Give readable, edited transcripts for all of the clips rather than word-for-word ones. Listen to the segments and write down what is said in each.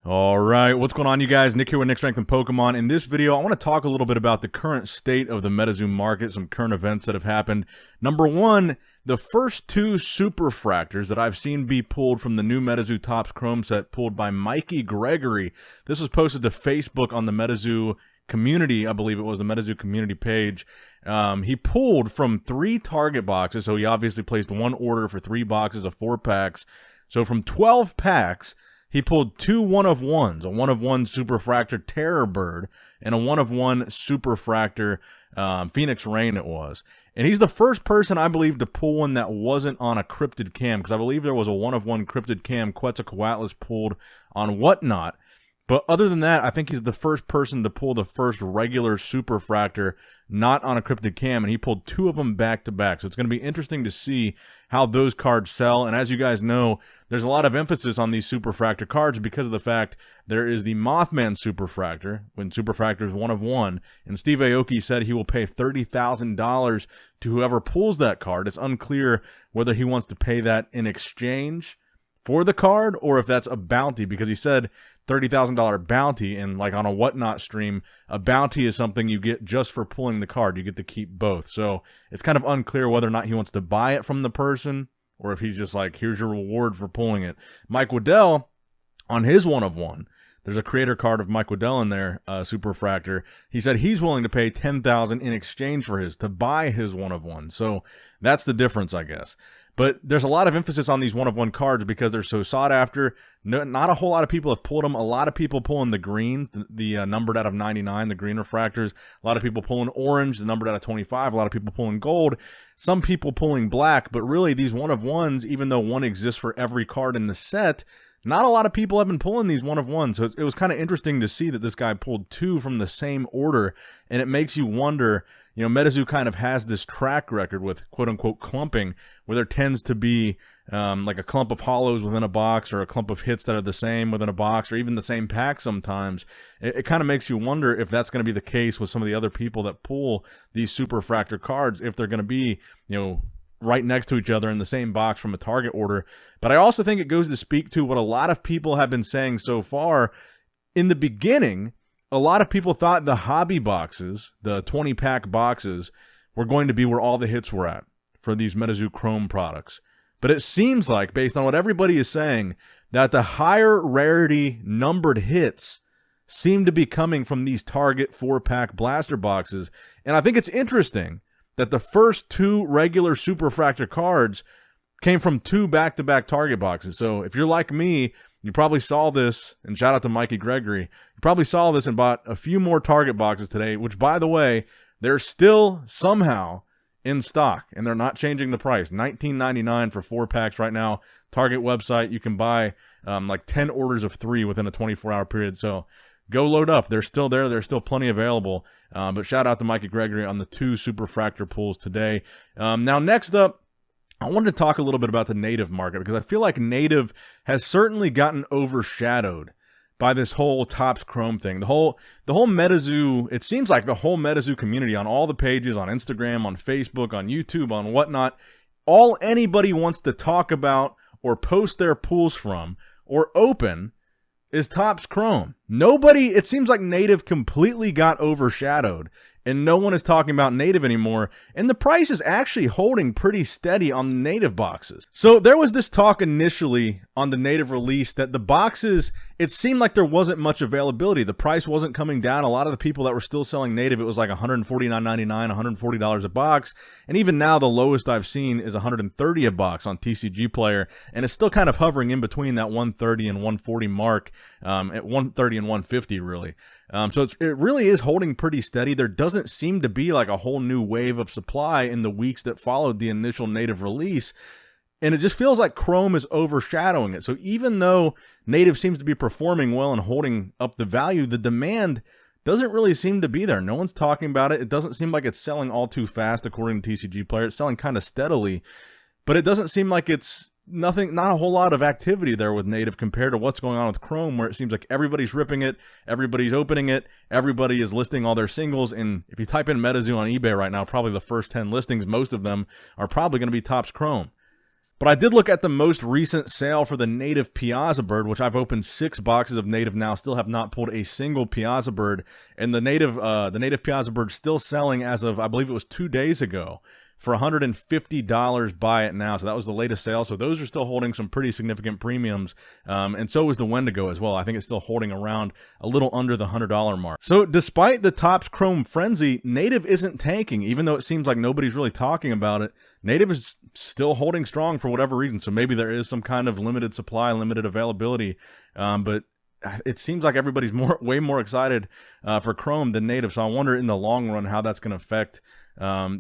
All right, what's going on, you guys? Nick here with Nick Strength and Pokemon. In this video, I want to talk a little bit about the current state of the Metazoo market, some current events that have happened. Number one, the first two Superfractors that I've seen be pulled from the new Metazoo Topps Chrome set, pulled by Mikey Gregory. This was posted to Facebook on the Metazoo community, I believe it was the Metazoo community page. He pulled from 3 target boxes, so he obviously placed one order for 3 boxes of 4 packs. So from 12 packs, he pulled 2 one-of-ones, a one-of-one Superfractor Terror Bird and a one-of-one Superfractor Phoenix Rain it was. And he's the first person, I believe, to pull one that wasn't on a cryptid cam, because I believe there was a one-of-one cryptid cam Quetzalcoatlus pulled on Whatnot. But other than that, I think he's the first person to pull the first regular Superfractor not on a cryptid cam, and he pulled 2 of them back-to-back. So it's going to be interesting to see how those cards sell. And as you guys know, there's a lot of emphasis on these Superfractor cards because of the fact there is the Mothman Superfractor, when Superfractor is one-of-one, and Steve Aoki said he will pay $30,000 to whoever pulls that card. It's unclear whether he wants to pay that in exchange for the card or if that's a bounty, because he said $30,000 bounty, and like on a Whatnot stream, a bounty is something you get just for pulling the card. You get to keep both. So it's kind of unclear whether or not he wants to buy it from the person or if he's just like, here's your reward for pulling it. Mike Waddell, on his one-of-one, there's a creator card of Mike Waddell in there, Superfractor. He said he's willing to pay $10,000 in exchange for his, to buy his one-of-one. So that's the difference, I guess. But there's a lot of emphasis on these one-of-one cards because they're so sought after. No, not a whole lot of people have pulled them. A lot of people pulling the greens, the numbered out of 99, the green refractors. A lot of people pulling orange, the numbered out of 25. A lot of people pulling gold. Some people pulling black. But really, these one-of-ones, even though one exists for every card in the set, not a lot of people have been pulling these one-of-ones. So it was kind of interesting to see that this guy pulled 2 from the same order. And it makes you wonder, you know, Metazoo kind of has this track record with quote-unquote clumping, where there tends to be like a clump of hollows within a box or a clump of hits that are the same within a box or even the same pack sometimes. It kind of makes you wonder if that's going to be the case with some of the other people that pull these Superfractor cards, if they're going to be, you know, right next to each other in the same box from a target order. But I also think it goes to speak to what a lot of people have been saying so far. In the beginning, a lot of people thought the hobby boxes, the 20-pack boxes, were going to be where all the hits were at for these Metazoo Chrome products. But it seems like, based on what everybody is saying, that the higher rarity numbered hits seem to be coming from these Target 4-pack blaster boxes. And I think it's interesting that the first 2 regular Superfractor cards came from 2 back-to-back Target boxes. So if you're like me, you probably saw this, and shout out to Mikey Gregory, you probably saw this and bought a few more Target boxes today, which, by the way, they're still somehow in stock, and they're not changing the price. $19.99 for 4 packs right now. Target website, you can buy like 10 orders of 3 within a 24-hour period. So go load up. They're still there. There's still plenty available. But shout out to Mikey Gregory on the 2 Superfractor pulls today. Now, next up, I wanted to talk a little bit about the native market, because I feel like native has certainly gotten overshadowed by this whole Topps Chrome thing. The whole Metazoo, it seems like the whole Metazoo community on all the pages, on Instagram, on Facebook, on YouTube, on Whatnot, all anybody wants to talk about or post their pulls from or open is Topps Chrome. Nobody, it seems like native completely got overshadowed, and no one is talking about native anymore, and the price is actually holding pretty steady on the native boxes. So there was this talk initially on the native release that the boxes, it seemed like there wasn't much availability. The price wasn't coming down. A lot of the people that were still selling native, it was like $149.99, $140 a box, and even now the lowest I've seen is $130 a box on TCG Player, and it's still kind of hovering in between that $130 and $140 mark, at $130 and $150 really. So it really is holding pretty steady. There doesn't seem to be like a whole new wave of supply in the weeks that followed the initial native release. And it just feels like Chrome is overshadowing it. So even though native seems to be performing well and holding up the value, the demand doesn't really seem to be there. No one's talking about it. It doesn't seem like it's selling all too fast according to TCG Player. It's selling kind of steadily, but it doesn't seem like it's not a whole lot of activity there with native compared to what's going on with Chrome, where it seems like everybody's ripping it, everybody's opening it, everybody is listing all their singles. And if you type in Metazoo on eBay right now, probably the first 10 listings, most of them are probably going to be Topps Chrome. But I did look at the most recent sale for the native Piazza bird, which I've opened 6 boxes of native now, still have not pulled a single Piazza bird. And the native Piazza bird still selling as of, I believe it was 2 days ago, for $150 buy it now. So that was the latest sale. So those are still holding some pretty significant premiums. And so is the Wendigo as well. I think it's still holding around a little under the $100 mark. So despite the Topps Chrome frenzy, native isn't tanking, even though it seems like nobody's really talking about it. Native is still holding strong for whatever reason. So maybe there is some kind of limited supply, limited availability. But it seems like everybody's way more excited for Chrome than native. So I wonder in the long run how that's going to affect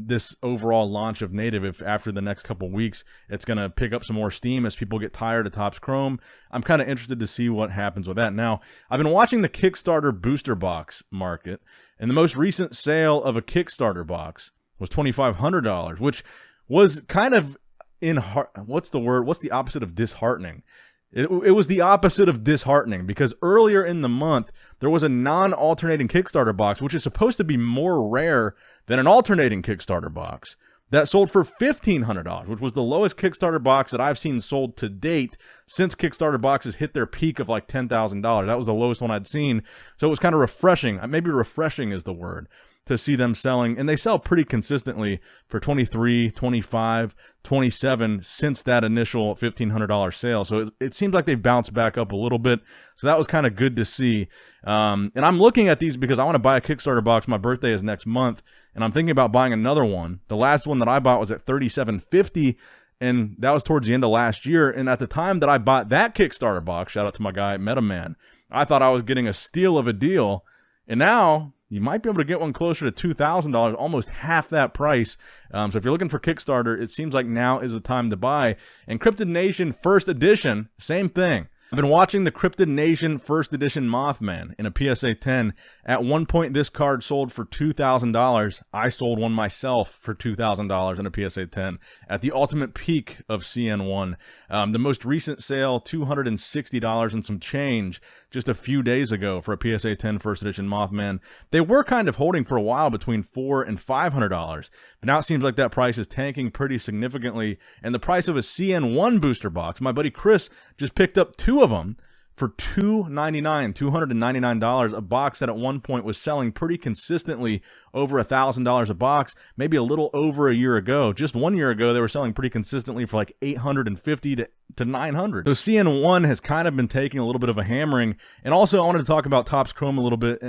this overall launch of native, if after the next couple weeks it's going to pick up some more steam as people get tired of Topps Chrome. I'm kind of interested to see what happens with that. Now, I've been watching the Kickstarter booster box market, and the most recent sale of a Kickstarter box was $2,500, which was kind of what's the opposite of disheartening? It was the opposite of disheartening, because earlier in the month, there was a non-alternating Kickstarter box, which is supposed to be more rare than an alternating Kickstarter box, that sold for $1,500, which was the lowest Kickstarter box that I've seen sold to date since Kickstarter boxes hit their peak of like $10,000. That was the lowest one I'd seen. So it was kind of refreshing. Maybe refreshing is the word, to see them selling, and they sell pretty consistently for $23, $25, $27 since that initial $1,500 sale. So it seems like they've bounced back up a little bit. So that was kind of good to see. And I'm looking at these because I want to buy a Kickstarter box. My birthday is next month, and I'm thinking about buying another one. The last one that I bought was at $37.50, and that was towards the end of last year. And at the time that I bought that Kickstarter box, shout out to my guy Metaman, I thought I was getting a steal of a deal. And now you might be able to get one closer to $2,000, almost half that price. So if you're looking for Kickstarter, it seems like now is the time to buy. And Cryptid Nation First Edition, same thing. I've been watching the Cryptid Nation First Edition Mothman in a PSA 10. At one point, this card sold for $2,000. I sold one myself for $2,000 in a PSA 10 at the ultimate peak of CN1. The most recent sale, $260 and some change just a few days ago for a PSA 10 First Edition Mothman. They were kind of holding for a while between $400 and $500, but now it seems like that price is tanking pretty significantly. And the price of a CN1 booster box, my buddy Chris just picked up 2 of them for $299, a box that at one point was selling pretty consistently over $1,000 a box, maybe a little over a year ago. Just 1 year ago, they were selling pretty consistently for like $850 to $900. So CN1 has kind of been taking a little bit of a hammering. And also, I wanted to talk about Topps Chrome a little bit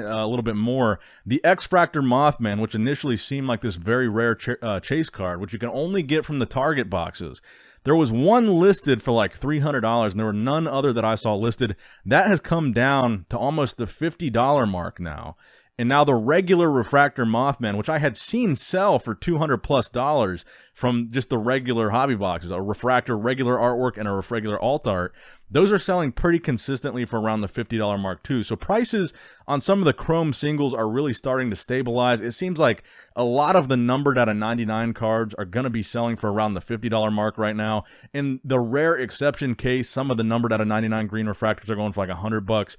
more. The X-Fractor Mothman, which initially seemed like this very rare chase card, which you can only get from the Target boxes. There was one listed for like $300, and there were none other that I saw listed. That has come down to almost the $50 mark now. And now the regular refractor Mothman, which I had seen sell for $200+ from just the regular hobby boxes, a refractor regular artwork and a regular alt art, those are selling pretty consistently for around the $50 mark too. So prices on some of the Chrome singles are really starting to stabilize. It seems like a lot of the numbered out of 99 cards are going to be selling for around the $50 mark right now. In the rare exception case, some of the numbered out of 99 green refractors are going for like $100.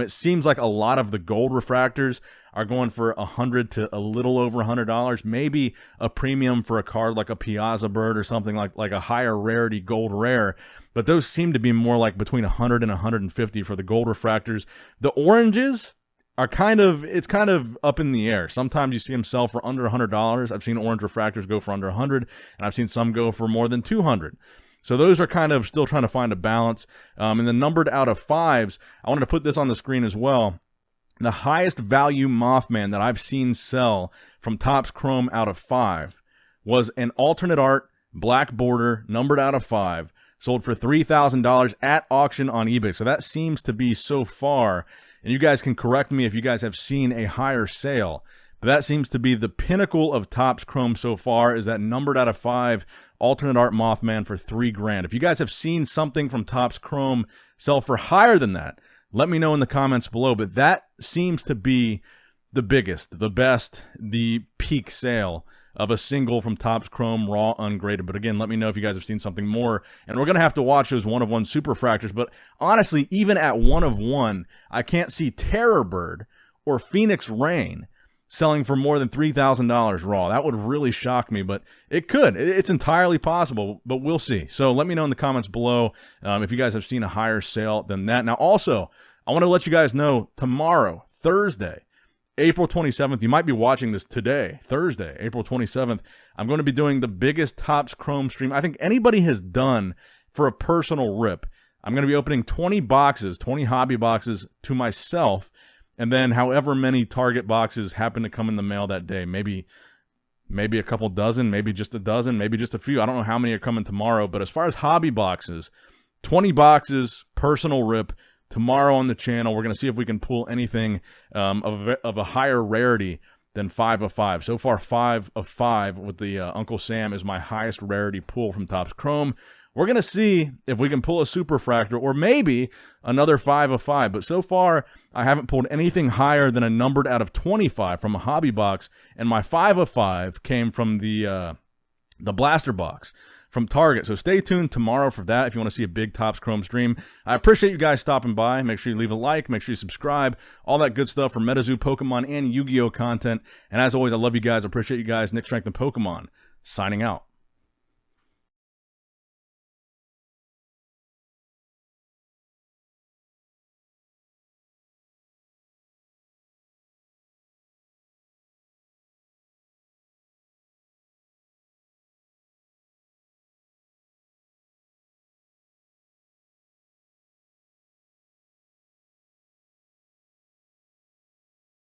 It seems like a lot of the gold refractors are going for $100 to a little over $100. Maybe a premium for a card like a Piazza bird or something like a higher rarity gold rare. But those seem to be more like between $100 and $150 for the gold refractors. The oranges are kind of up in the air. Sometimes you see them sell for under $100. I've seen orange refractors go for under $100, and I've seen some go for more than $200. So those are kind of still trying to find a balance. And the numbered out of 5s, I wanted to put this on the screen as well. The highest value Mothman that I've seen sell from Topps Chrome out of 5 was an alternate art, black border, numbered out of 5, sold for $3,000 at auction on eBay. So that seems to be so far, and you guys can correct me if you guys have seen a higher sale, but that seems to be the pinnacle of Topps Chrome so far, is that numbered out of 5 alternate art Mothman for $3,000. If you guys have seen something from Topps Chrome sell for higher than that, let me know in the comments below. But that seems to be the biggest, the best, the peak sale of a single from Topps Chrome raw ungraded. But again, let me know if you guys have seen something more. And we're going to have to watch those 1-of-1 Superfractors. But honestly, even at 1-of-1, I can't see Terror Bird or Phoenix Rain selling for more than $3,000 raw. That would really shock me, but it could. It's entirely possible, but we'll see. So let me know in the comments below if you guys have seen a higher sale than that. Now, also, I want to let you guys know tomorrow, Thursday, April 27th, you might be watching this today, Thursday, April 27th, I'm going to be doing the biggest Topps Chrome stream I think anybody has done for a personal rip. I'm going to be opening 20 boxes, 20 hobby boxes to myself, and then however many Target boxes happen to come in the mail that day. Maybe a couple dozen, maybe just a dozen, maybe just a few. I don't know how many are coming tomorrow, but as far as hobby boxes, 20 boxes, personal rip, tomorrow on the channel. We're going to see if we can pull anything of a higher rarity than 5 of 5. So far, 5 of 5 with the Uncle Sam is my highest rarity pull from Topps Chrome. We're going to see if we can pull a Superfractor or maybe another 5 of 5. But so far, I haven't pulled anything higher than a numbered out of 25 from a hobby box. And my 5 of 5 came from the blaster box from Target. So stay tuned tomorrow for that if you want to see a big Topps Chrome stream. I appreciate you guys stopping by. Make sure you leave a like. Make sure you subscribe. All that good stuff for Metazoo, Pokemon, and Yu-Gi-Oh! Content. And as always, I love you guys. I appreciate you guys. Nick Strength and Pokemon, signing out.